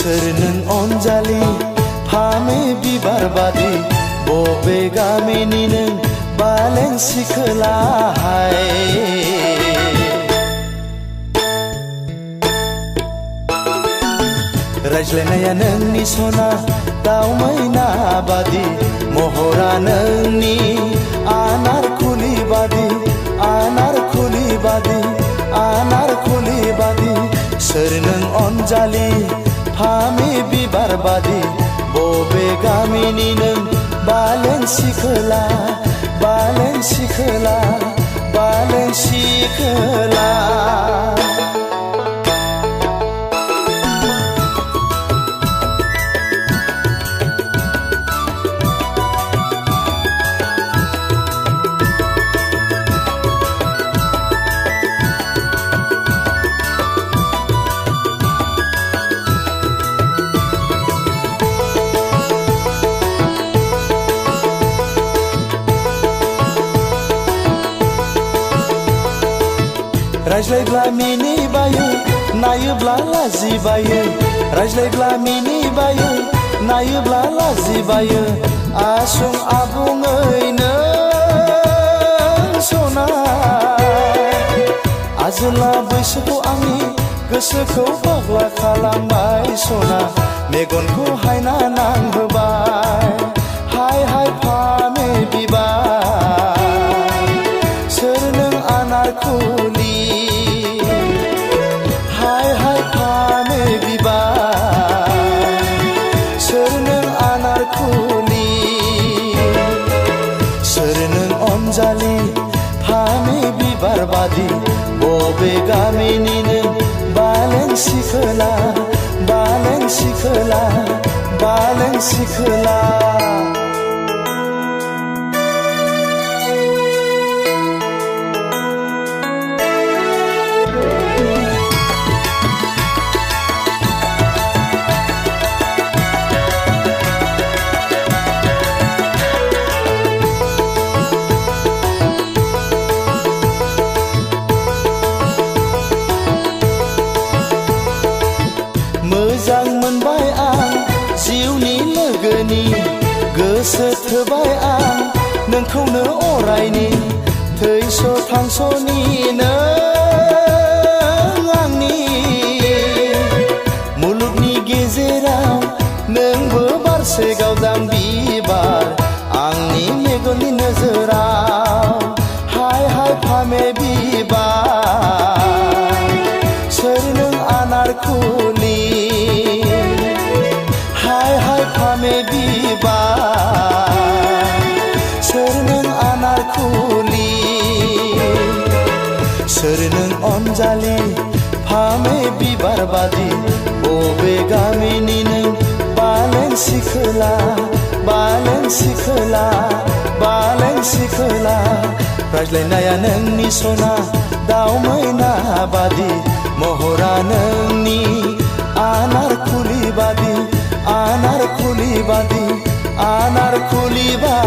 सोर नों अनजालि फामे बिबार बादि बबे गामिनि नों बालें सिखोलाहाय रायज्लायनाया नोंनि सना दाउ मैना बादि महरा नोंनि आनारकुलि बादि आनारकुलि बादि आनारकुलि बादि सोर नों अनजालि फामे बिबार बादि बबे गामिनि नों बालें सिखोला बालें सिखोला बालें सिखोला रायज्लायब्ला मिनिबायो नायोब्ला लाजिबायो रायज्लायब्ला मिनिबायो नायोब्ला लाजिबायो आसुं आबुङै नों सना आजोला बैसोखौ आंनि गोसोखौ फाग्ला खालामबाय सना मेगनखौ हायना नांहोबाय हाय हाय फामे बिबार सोर नों आनारकुलि हाय हाय फामे बिबार सोर नों आनारकुलि सोर नों अनजालि फामे बिबार बादि बबे गामिनि नों बालें सिखोला बालें सिखोला बालें सिखोला मोजां मोनबाय आं जिउनि लोगोनि गोसो थोबाय आं नोंखौनो अरायनि थैस' थांस'नि नों आंनि मुलुगनि गेजेराव नोंबो बारसे गावदां बिबार आंनि मेगननि नोजोराव हाय हाय फामे बिबार सोर नों आनारकुलि हाय हाय फामे बिबार सोर नों आनारकुलि सोर नों अनजालि फामे बिबार बादि बबे गामिनि नों बालें सिखोला बालें सिखोला बालें सिखोला रायज्लायनाया नोंनि सना दाउ मैना बादि महरा नोंनि आनारकुलि बादि आनारकुलि बादि आनारकुलि बादि